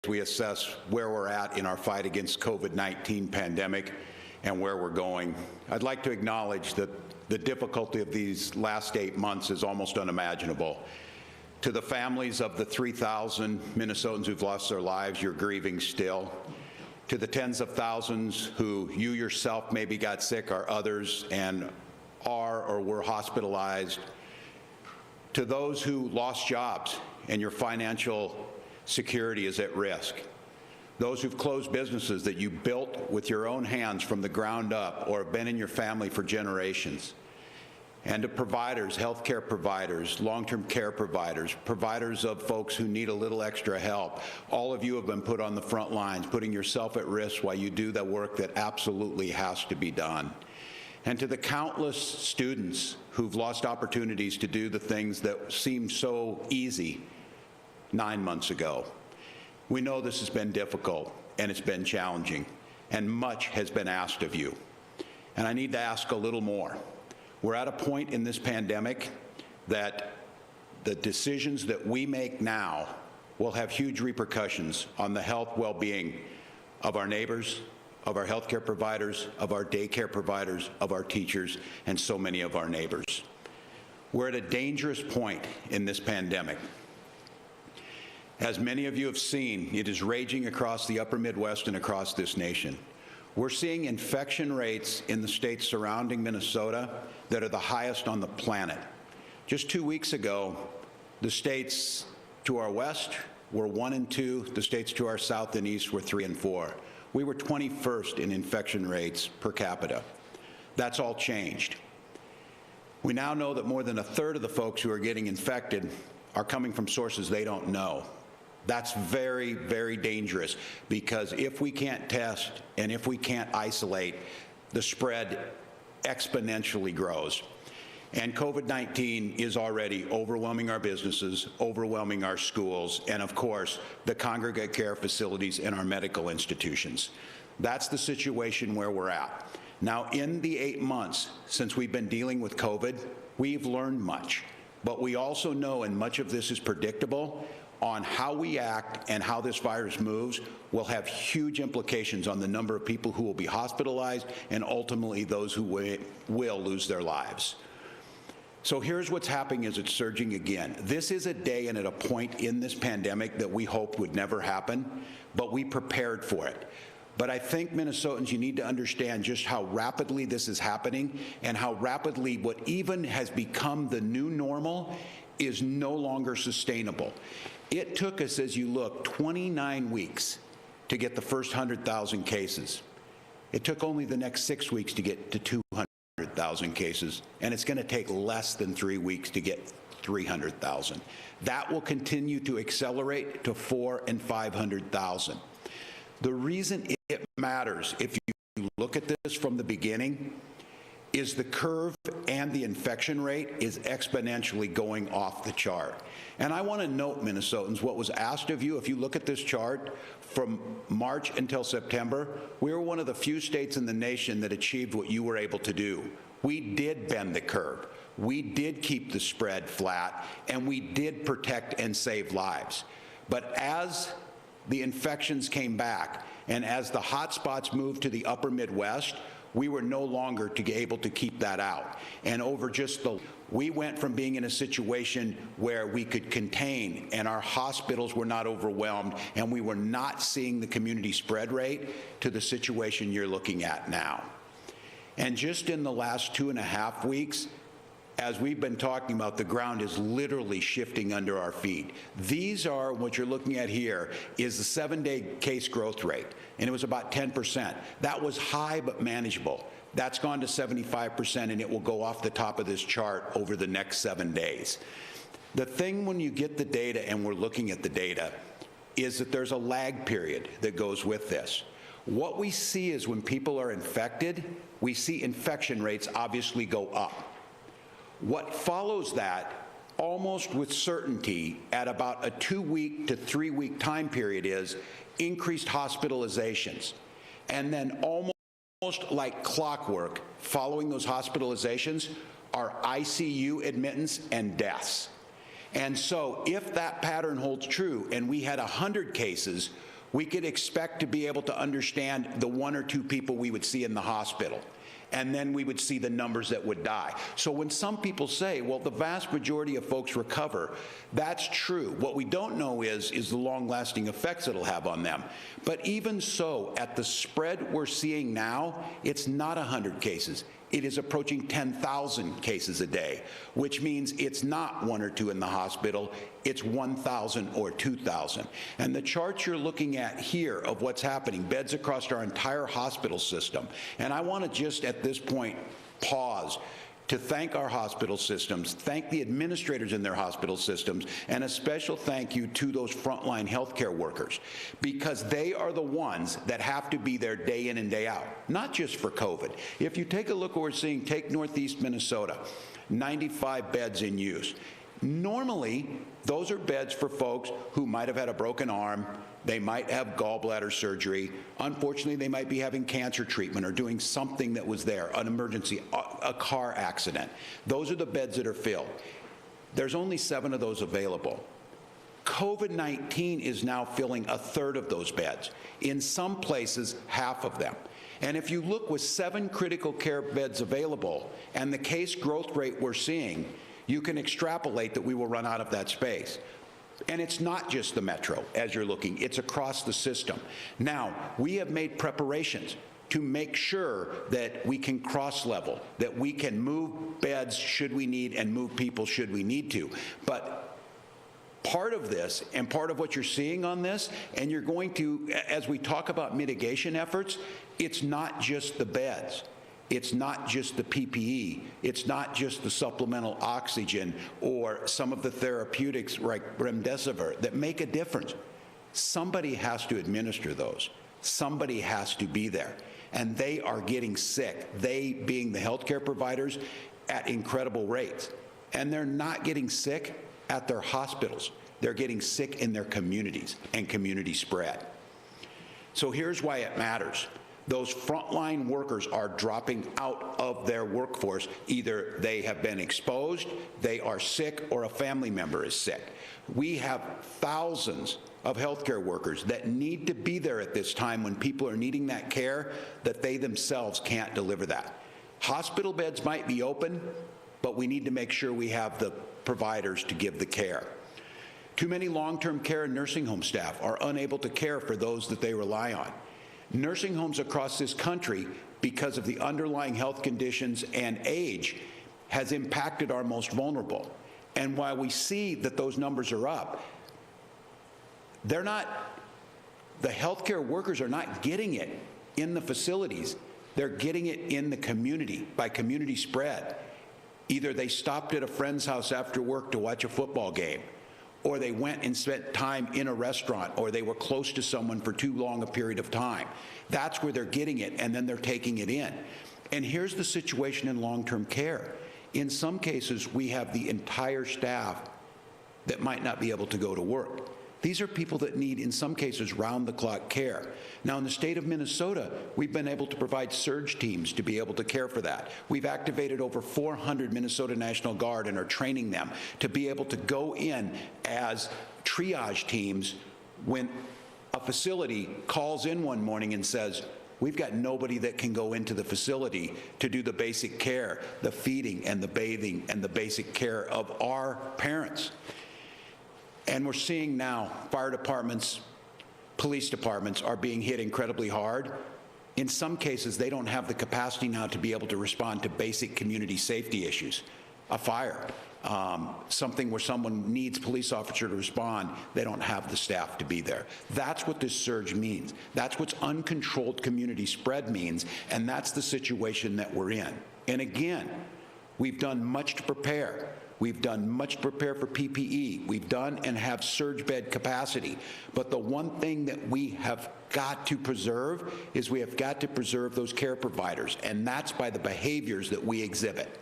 we assess where we're at in our fight against COVID-19 pandemic and where we're going. I'd like to acknowledge that the difficulty of these last 8 months is almost unimaginable. To the families of the 3,000 Minnesotans who've lost their lives, you're grieving still. To the tens of thousands who you yourself maybe got sick or others and are or were hospitalized. To those who lost jobs and your financial security is at risk. Those who've closed businesses that you built with your own hands from the ground up or have been in your family for generations. And to providers, healthcare providers, long-term care providers, providers of folks who need a little extra help. All of you have been put on the front lines, putting yourself at risk while you do the work that absolutely has to be done. And to the countless students who've lost opportunities to do the things that seemed so easy 9 months ago. We know this has been difficult and it's been challenging, and much has been asked of you. And I need to ask a little more. We're at a point in this pandemic that the decisions that we make now will have huge repercussions on the health, well-being of our neighbors, of our healthcare providers, of our daycare providers, of our teachers, and so many of our neighbors. We're at a dangerous point in this pandemic. As many of you have seen, it is raging across the upper Midwest and across this nation. We're seeing infection rates in the states surrounding Minnesota that are the highest on the planet. Just 2 weeks ago, the states to our west were 1 and 2, the states to our south and east were 3 and 4. We were 21st in infection rates per capita. That's all changed. We now know that more than a third of the folks who are getting infected are coming from sources they don't know. That's very, very dangerous, because if we can't test and if we can't isolate, the spread exponentially grows. And COVID-19 is already overwhelming our businesses, overwhelming our schools, and of course, the congregate care facilities and our medical institutions. That's the situation where we're at. Now, in the 8 months since we've been dealing with COVID, we've learned much, but we also know, and much of this is predictable, on how we act and how this virus moves will have huge implications on the number of people who will be hospitalized and ultimately those who will lose their lives. So here's what's happening as it's surging again. This is a day and at a point in this pandemic that we hoped would never happen, but we prepared for it. But I think, Minnesotans, you need to understand just how rapidly this is happening and how rapidly what even has become the new normal is no longer sustainable. It took us, as you look, 29 weeks to get the first 100,000 cases. It took only the next 6 weeks to get to 200,000 cases, and it's going to take less than 3 weeks to get 300,000. That will continue to accelerate to 400,000 and 500,000. The reason it matters, if you look at this from the beginning, is the curve and the infection rate is exponentially going off the chart. And I want to note, Minnesotans, what was asked of you. If you look at this chart from March until September, we were one of the few states in the nation that achieved what you were able to do. We did bend the curve. We did keep the spread flat, and we did protect and save lives. But as the infections came back and as the hot spots moved to the upper Midwest, we were no longer able to keep that out. And we went from being in a situation where we could contain and our hospitals were not overwhelmed and we were not seeing the community spread rate to the situation you're looking at now. And just in the last 2.5 weeks, as we've been talking about, the ground is literally shifting under our feet. These are, what you're looking at here, is the 7-day case growth rate, and it was about 10%. That was high but manageable. That's gone to 75%, and it will go off the top of this chart over the next 7 days. The thing when you get the data, and we're looking at the data, is that there's a lag period that goes with this. What we see is when people are infected, we see infection rates obviously go up. What follows that, almost with certainty, at about a 2-week to 3-week time period is increased hospitalizations. And then almost like clockwork, following those hospitalizations are ICU admittance and deaths. And so if that pattern holds true and we had 100 cases, we could expect to be able to understand the 1 or 2 people we would see in the hospital. And then we would see the numbers that would die. So when some people say, well, the vast majority of folks recover, that's true. What we don't know is the long-lasting effects it'll have on them. But even so, at the spread we're seeing now, it's not 100 cases. It is approaching 10,000 cases a day, which means it's not 1 or 2 in the hospital, it's 1,000 or 2,000. And the charts you're looking at here of what's happening, beds across our entire hospital system. And I want to just at this point pause to thank our hospital systems, thank the administrators in their hospital systems, and a special thank you to those frontline healthcare workers, because they are the ones that have to be there day in and day out, not just for COVID. If you take a look what we're seeing, take Northeast Minnesota, 95 beds in use. Normally, those are beds for folks who might have had a broken arm, they might have gallbladder surgery, unfortunately they might be having cancer treatment or doing something that was there, an emergency, a car accident. Those are the beds that are filled. There's only 7 of those available. COVID-19 is now filling 1/3 of those beds, in some places half of them. And if you look with 7 critical care beds available and the case growth rate we're seeing, you can extrapolate that we will run out of that space. And it's not just the metro, as you're looking, it's across the system. Now, we have made preparations to make sure that we can cross-level, that we can move beds should we need and move people should we need to. But part of this and part of what you're seeing on this, and you're going to, as we talk about mitigation efforts, it's not just the beds. It's not just the PPE, it's not just the supplemental oxygen or some of the therapeutics like remdesivir that make a difference. Somebody has to administer those. Somebody has to be there. And they are getting sick, they being the healthcare providers, at incredible rates. And they're not getting sick at their hospitals. They're getting sick in their communities and community spread. So here's why it matters. Those frontline workers are dropping out of their workforce. Either they have been exposed, they are sick, or a family member is sick. We have thousands of healthcare workers that need to be there at this time when people are needing that care, that they themselves can't deliver that. Hospital beds might be open, but we need to make sure we have the providers to give the care. Too many long-term care and nursing home staff are unable to care for those that they rely on. Nursing homes across this country, because of the underlying health conditions and age, has impacted our most vulnerable. And while we see that those numbers are up, the healthcare workers are not getting it in the facilities. They're getting it in the community, by community spread. Either they stopped at a friend's house after work to watch a football game, or they went and spent time in a restaurant, or they were close to someone for too long a period of time. That's where they're getting it, and then they're taking it in. And here's the situation in long-term care. In some cases, we have the entire staff that might not be able to go to work. These are people that need, in some cases, round-the-clock care. Now, in the state of Minnesota, we've been able to provide surge teams to be able to care for that. We've activated over 400 Minnesota National Guard and are training them to be able to go in as triage teams when a facility calls in one morning and says, we've got nobody that can go into the facility to do the basic care, the feeding and the bathing and the basic care of our parents. And we're seeing now fire departments, police departments are being hit incredibly hard. In some cases, they don't have the capacity now to be able to respond to basic community safety issues. A fire, something where someone needs a police officer to respond, they don't have the staff to be there. That's what this surge means. That's what uncontrolled community spread means, and that's the situation that we're in. And again, we've done much to prepare. We've done much to prepare for PPE. We've done and have surge bed capacity. But the one thing that we have got to preserve is we have got to preserve those care providers, and that's by the behaviors that we exhibit.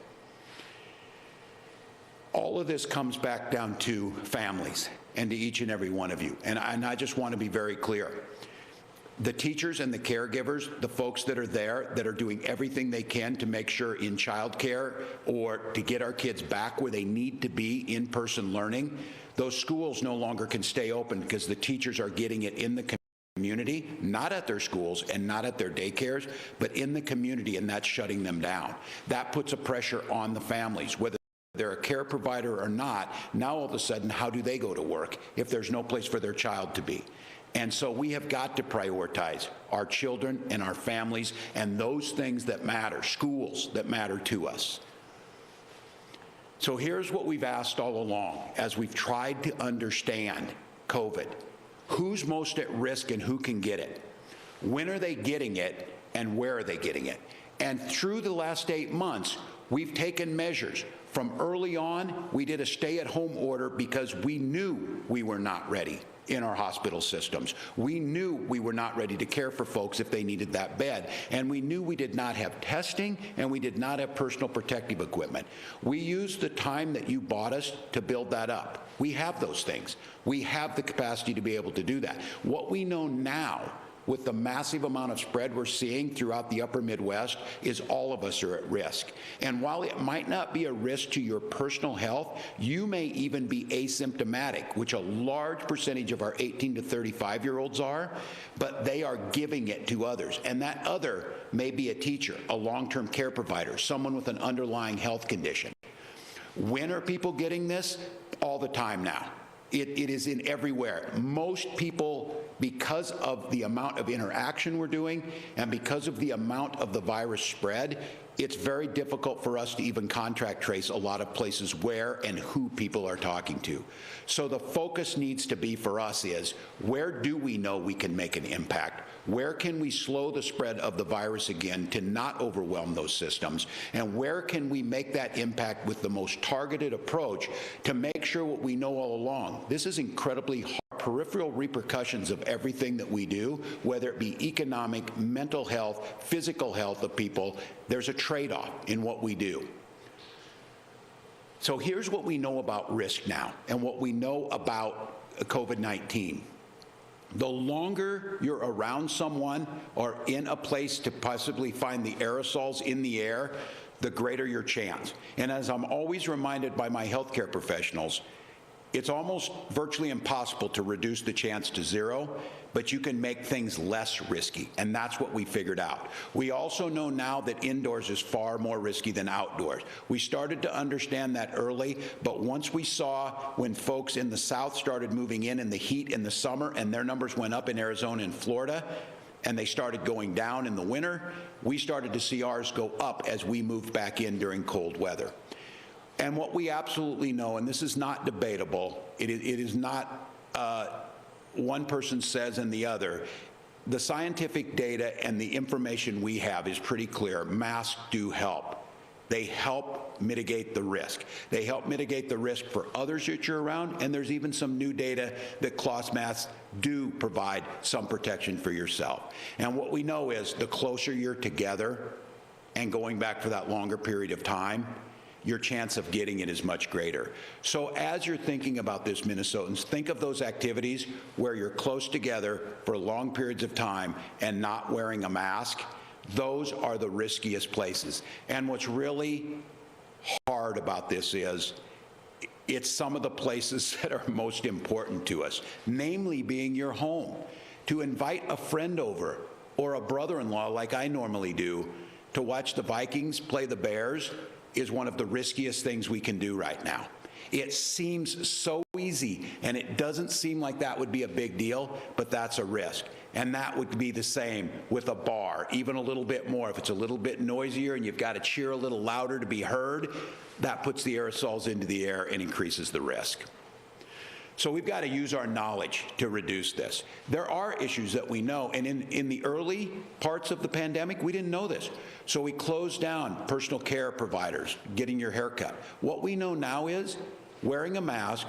All of this comes back down to families and to each and every one of you. And I just want to be very clear. The teachers and the caregivers, the folks that are there, that are doing everything they can to make sure in childcare or to get our kids back where they need to be in-person learning, those schools no longer can stay open because the teachers are getting it in the community. community, not at their schools and not at their daycares, but in the community, and that's shutting them down. That puts a pressure on the families, whether they're a care provider or not. Now all of a sudden, how do they go to work if there's no place for their child to be? And so we have got to prioritize our children and our families and those things that matter, schools that matter to us. So here's what we've asked all along as we've tried to understand COVID. Who's most at risk and who can get it? When are they getting it and where are they getting it? And through the last 8 months, we've taken measures. From early on, we did a stay-at-home order because we knew we were not ready in our hospital systems. We knew we were not ready to care for folks if they needed that bed. And we knew we did not have testing and we did not have personal protective equipment. We used the time that you bought us to build that up. We have those things. We have the capacity to be able to do that. What we know now, with the massive amount of spread we're seeing throughout the upper Midwest, is all of us are at risk. And while it might not be a risk to your personal health, you may even be asymptomatic, which a large percentage of our 18 to 35-year-olds are, but they are giving it to others. And that other may be a teacher, a long-term care provider, someone with an underlying health condition. When are people getting this? All the time now. It is in everywhere. Most people, because of the amount of interaction we're doing and because of the amount of the virus spread, it's very difficult for us to even contact trace a lot of places where and who people are talking to. So the focus needs to be for us is, where do we know we can make an impact? Where can we slow the spread of the virus again to not overwhelm those systems? And where can we make that impact with the most targeted approach to make sure what we know all along? This is incredibly hard. Peripheral repercussions of everything that we do, whether it be economic, mental health, physical health of people, there's a trade-off in what we do. So here's what we know about risk now and what we know about COVID-19. The longer you're around someone or in a place to possibly find the aerosols in the air, the greater your chance. And as I'm always reminded by my healthcare professionals, it's almost virtually impossible to reduce the chance to zero, but you can make things less risky, and that's what we figured out. We also know now that indoors is far more risky than outdoors. We started to understand that early, but once we saw when folks in the South started moving in the heat in the summer and their numbers went up in Arizona and Florida, and they started going down in the winter, we started to see ours go up as we moved back in during cold weather. And what we absolutely know, and this is not debatable, it is not one person says and the other, the scientific data and the information we have is pretty clear. Masks do help. They help mitigate the risk. They help mitigate the risk for others that you're around, and there's even some new data that cloth masks do provide some protection for yourself. And what we know is the closer you're together and going back for that longer period of time, your chance of getting it is much greater. So as you're thinking about this, Minnesotans, think of those activities where you're close together for long periods of time and not wearing a mask. Those are the riskiest places. And what's really hard about this is it's some of the places that are most important to us, namely being your home. To invite a friend over or a brother-in-law like I normally do to watch the Vikings play the Bears is one of the riskiest things we can do right now. It seems so easy, and it doesn't seem like that would be a big deal, but that's a risk. And that would be the same with a bar, even a little bit more. If it's a little bit noisier and you've got to cheer a little louder to be heard, that puts the aerosols into the air and increases the risk. So we've got to use our knowledge to reduce this. There are issues that we know, and in the early parts of the pandemic, we didn't know this. So we closed down personal care providers, getting your hair cut. What we know now is wearing a mask,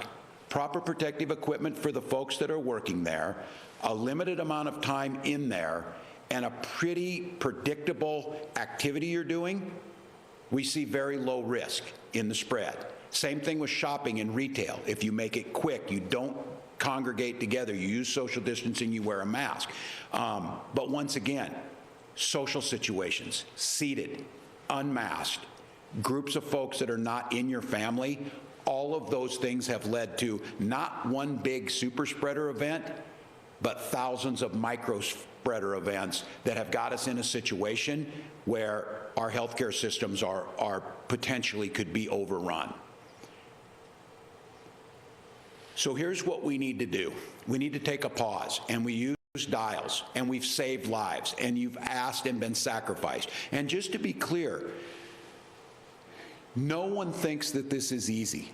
proper protective equipment for the folks that are working there, a limited amount of time in there, and a pretty predictable activity you're doing, we see very low risk in the spread. Same thing with shopping and retail. If you make it quick, you don't congregate together, you use social distancing, you wear a mask. But once again, social situations, seated, unmasked, groups of folks that are not in your family, all of those things have led to not one big super spreader event, but thousands of micro-spreader events that have got us in a situation where our healthcare systems are potentially could be overrun. So here's what we need to do. We need to take a pause, and we use dials, and we've saved lives, and you've asked and been sacrificed. And just to be clear, no one thinks that this is easy,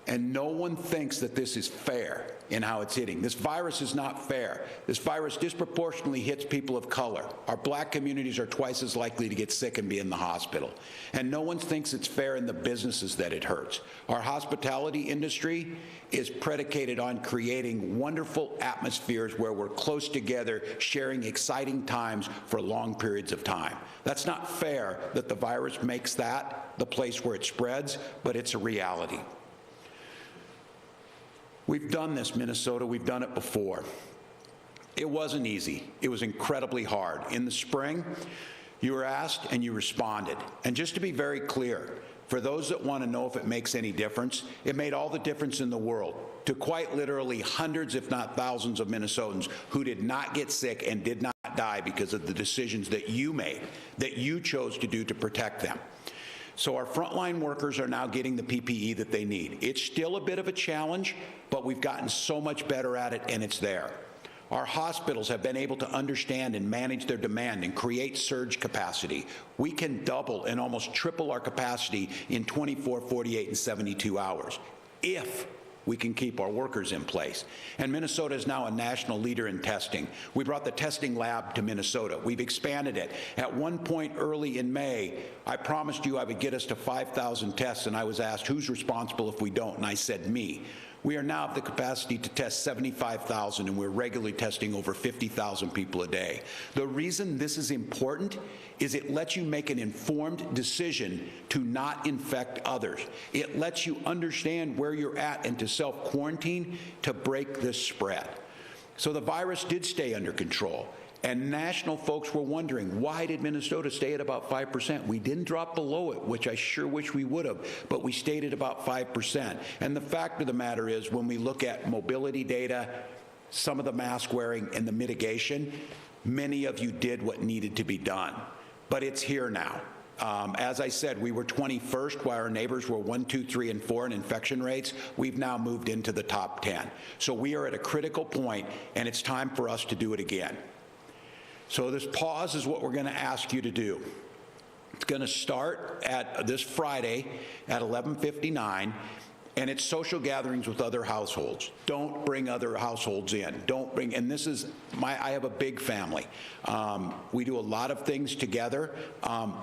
and no one thinks that this is fair in how it's hitting. This virus is not fair. This virus disproportionately hits people of color. Our black communities are twice as likely to get sick and be in the hospital. And no one thinks it's fair in the businesses that it hurts. Our hospitality industry is predicated on creating wonderful atmospheres where we're close together, sharing exciting times for long periods of time. That's not fair that the virus makes that the place where it spreads, but it's a reality. We've done this, Minnesota. We've done it before. It wasn't easy. It was incredibly hard. In the spring, you were asked and you responded. And just to be very clear, for those that want to know if it makes any difference, it made all the difference in the world to quite literally hundreds, if not thousands, of Minnesotans who did not get sick and did not die because of the decisions that you made, that you chose to do to protect them. So our frontline workers are now getting the PPE that they need. It's still a bit of a challenge, but we've gotten so much better at it, and it's there. Our hospitals have been able to understand and manage their demand and create surge capacity. We can double and almost triple our capacity in 24, 48, and 72 hours if we can keep our workers in place. And Minnesota is now a national leader in testing. We brought the testing lab to Minnesota. We've expanded it. At one point early in May, I promised you I would get us to 5,000 tests, and I was asked, who's responsible if we don't? And I said, me. We are now at the capacity to test 75,000, and we're regularly testing over 50,000 people a day. The reason this is important is it lets you make an informed decision to not infect others. It lets you understand where you're at and to self-quarantine to break this spread. So the virus did stay under control. And national folks were wondering, why did Minnesota stay at about 5%? We didn't drop below it, which I sure wish we would have, but we stayed at about 5%. And the fact of the matter is, when we look at mobility data, some of the mask wearing and the mitigation, many of you did what needed to be done. But it's here now. As I said, we were 21st while our neighbors were 1, 2, 3, and 4 in infection rates. We've now moved into the top 10. So we are at a critical point, and it's time for us to do it again. So this pause is what we're going to ask you to do. It's going to start at this Friday at 11:59, and it's social gatherings with other households. Don't bring other households in. Don't bring, and this is, I have a big family. We do a lot of things together.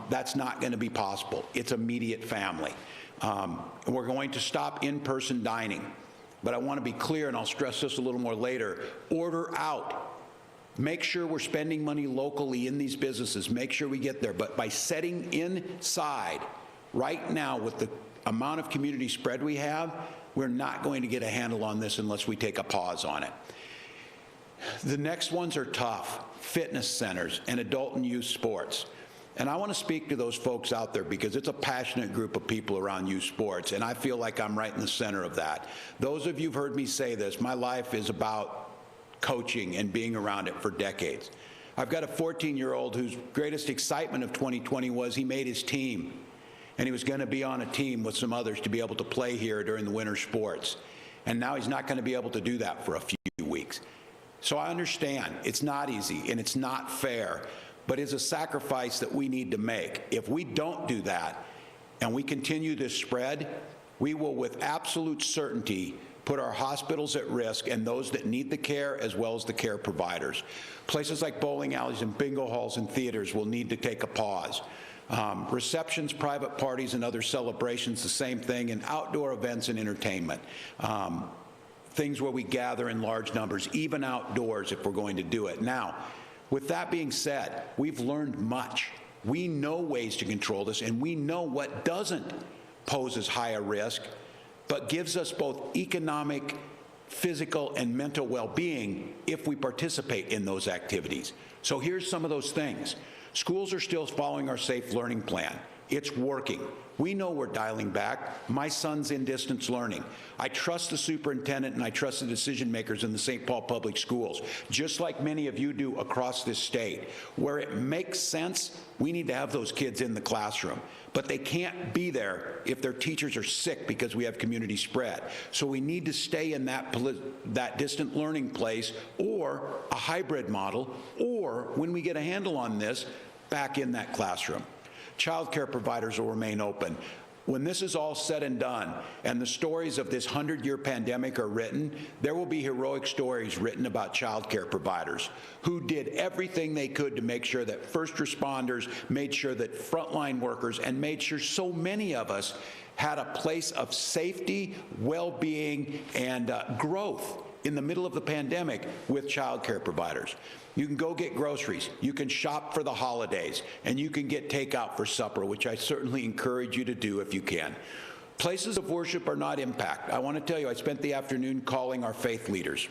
That's not going to be possible. It's immediate family. And we're going to stop in-person dining. But I want to be clear, and I'll stress this a little more later, order out. Make sure we're spending money locally in these businesses. Make sure we get there. But by setting inside right now with the amount of community spread we have, we're not going to get a handle on this unless we take a pause on it. The next ones are tough. Fitness centers and adult and youth sports. And I want to speak to those folks out there because it's a passionate group of people around youth sports, and I feel like I'm right in the center of that. Those of you who've heard me say this, my life is about coaching and being around it for decades. I've got a 14-year-old whose greatest excitement of 2020 was he made his team, and he was going to be on a team with some others to be able to play here during the winter sports. And now he's not going to be able to do that for a few weeks. So I understand it's not easy and it's not fair, but it's a sacrifice that we need to make. If we don't do that and we continue this spread, we will with absolute certainty put our hospitals at risk and those that need the care as well as the care providers. Places like bowling alleys and bingo halls and theaters will need to take a pause. Receptions, private parties, and other celebrations, the same thing, and outdoor events and entertainment. Things where we gather in large numbers, even outdoors if we're going to do it. Now, with that being said, we've learned much. We know ways to control this, and we know what doesn't pose as high a risk, but gives us both economic, physical, and mental well-being if we participate in those activities. So here's some of those things. Schools are still following our safe learning plan. It's working. We know we're dialing back. My son's in distance learning. I trust the superintendent and I trust the decision makers in the St. Paul Public Schools, just like many of you do across this state. Where it makes sense, we need to have those kids in the classroom. But they can't be there if their teachers are sick because we have community spread. So we need to stay in that distant learning place, or a hybrid model, or when we get a handle on this, back in that classroom. Child care providers will remain open. When this is all said and done, and the stories of this 100-year pandemic are written, there will be heroic stories written about child care providers who did everything they could to make sure that first responders, made sure that frontline workers, and made sure so many of us had a place of safety, well-being, and growth in the middle of the pandemic with child care providers. You can go get groceries, you can shop for the holidays, and you can get takeout for supper, which I certainly encourage you to do if you can. Places of worship are not impacted. I want to tell you, I spent the afternoon calling our faith leaders,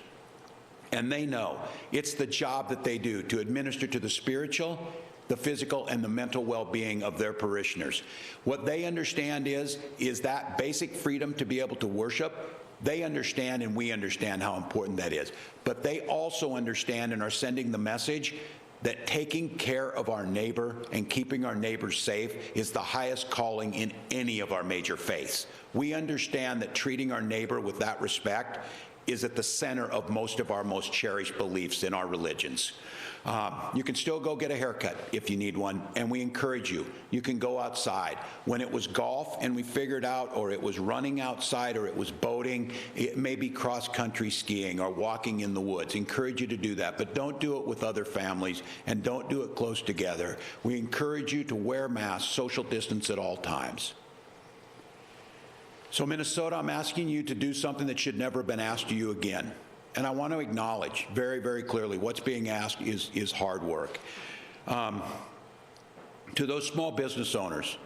and they know it's the job that they do to administer to the spiritual, the physical, and the mental well-being of their parishioners. What they understand is that basic freedom to be able to worship. They understand, and we understand how important that is. But they also understand and are sending the message that taking care of our neighbor and keeping our neighbors safe is the highest calling in any of our major faiths. We understand that treating our neighbor with that respect is at the center of most of our most cherished beliefs in our religions. You can still go get a haircut if you need one, and we encourage you. You can go outside. When it was golf and we figured out, or it was running outside, or it was boating, it may be cross-country skiing or walking in the woods. Encourage you to do that, but don't do it with other families, and don't do it close together. We encourage you to wear masks, social distance at all times. So Minnesota, I'm asking you to do something that should never have been asked of you again. And I want to acknowledge very, very clearly what's being asked is hard work. To those small business owners,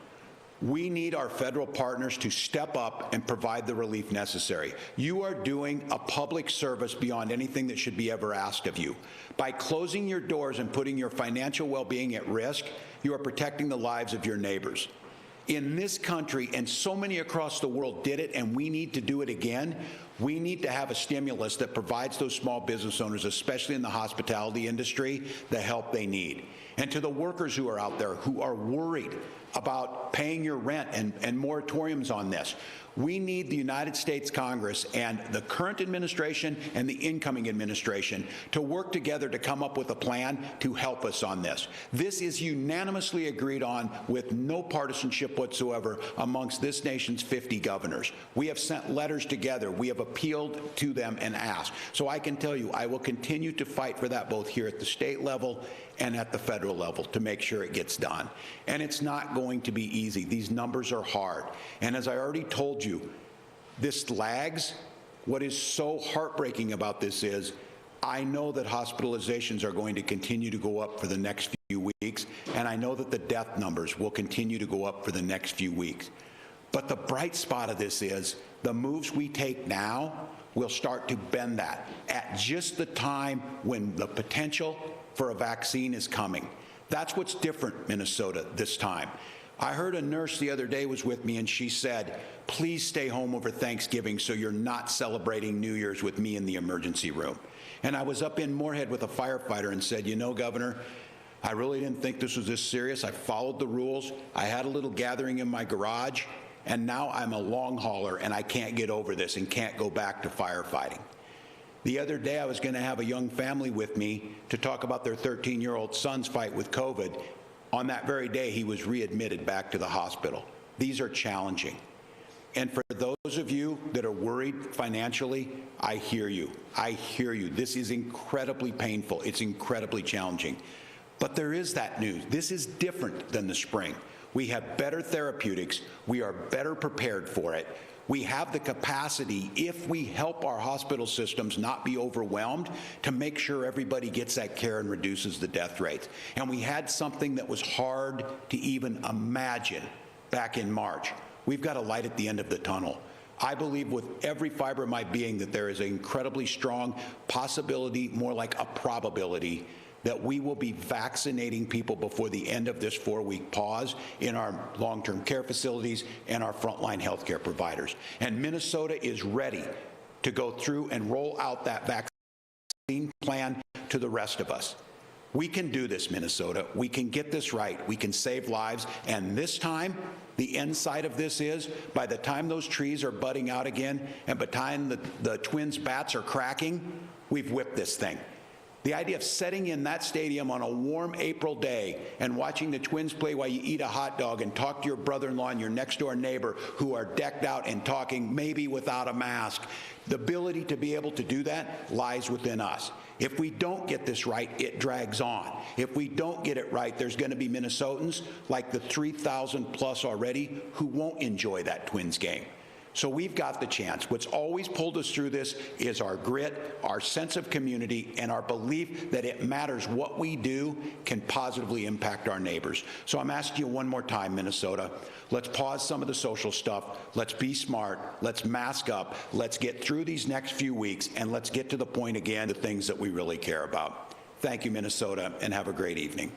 we need our federal partners to step up and provide the relief necessary. You are doing a public service beyond anything that should be ever asked of you. By closing your doors and putting your financial well-being at risk, you are protecting the lives of your neighbors. In this country, and so many across the world did it, and we need to do it again, we need to have a stimulus that provides those small business owners, especially in the hospitality industry, the help they need. And to the workers who are out there who are worried about paying your rent and moratoriums on this, we need the United States Congress and the current administration and the incoming administration to work together to come up with a plan to help us on this. This is unanimously agreed on with no partisanship whatsoever amongst this nation's 50 governors. We have sent letters together. We have appealed to them and asked. So I can tell you, I will continue to fight for that both here at the state level and at the federal level to make sure it gets done. And it's not going to be easy. These numbers are hard. And as I already told you, this lags. What is so heartbreaking about this is I know that hospitalizations are going to continue to go up for the next few weeks, and I know that the death numbers will continue to go up for the next few weeks. But the bright spot of this is the moves we take now will start to bend that at just the time when the potential for a vaccine is coming. That's what's different, Minnesota, this time. I heard a nurse the other day was with me, and she said, please stay home over Thanksgiving so you're not celebrating New Year's with me in the emergency room. And I was up in Moorhead with a firefighter and said, you know, Governor, I really didn't think this was this serious. I followed the rules. I had a little gathering in my garage, and now I'm a long hauler, and I can't get over this and can't go back to firefighting. The other day, I was going to have a young family with me to talk about their 13-year-old son's fight with COVID. On that very day, he was readmitted back to the hospital. These are challenging. And for those of you that are worried financially, I hear you. I hear you. This is incredibly painful. It's incredibly challenging. But there is that news. This is different than the spring. We have better therapeutics. We are better prepared for it. We have the capacity, if we help our hospital systems not be overwhelmed, to make sure everybody gets that care and reduces the death rates. And we had something that was hard to even imagine back in March. We've got a light at the end of the tunnel. I believe with every fiber of my being that there is an incredibly strong possibility, more like a probability, that we will be vaccinating people before the end of this 4-week pause in our long-term care facilities and our frontline healthcare providers. And Minnesota is ready to go through and roll out that vaccine plan to the rest of us. We can do this, Minnesota. We can get this right. We can save lives. And this time, the end side of this is, by the time those trees are budding out again and by the time the Twins bats are cracking, we've whipped this thing. The idea of sitting in that stadium on a warm April day and watching the Twins play while you eat a hot dog and talk to your brother-in-law and your next-door neighbor who are decked out and talking maybe without a mask, the ability to be able to do that lies within us. If we don't get this right, it drags on. If we don't get it right, there's going to be Minnesotans, like the 3,000 plus already, who won't enjoy that Twins game. So we've got the chance. What's always pulled us through this is our grit, our sense of community, and our belief that it matters what we do can positively impact our neighbors. So I'm asking you one more time, Minnesota, let's pause some of the social stuff. Let's be smart. Let's mask up. Let's get through these next few weeks, and let's get to the point again, the things that we really care about. Thank you, Minnesota, and have a great evening.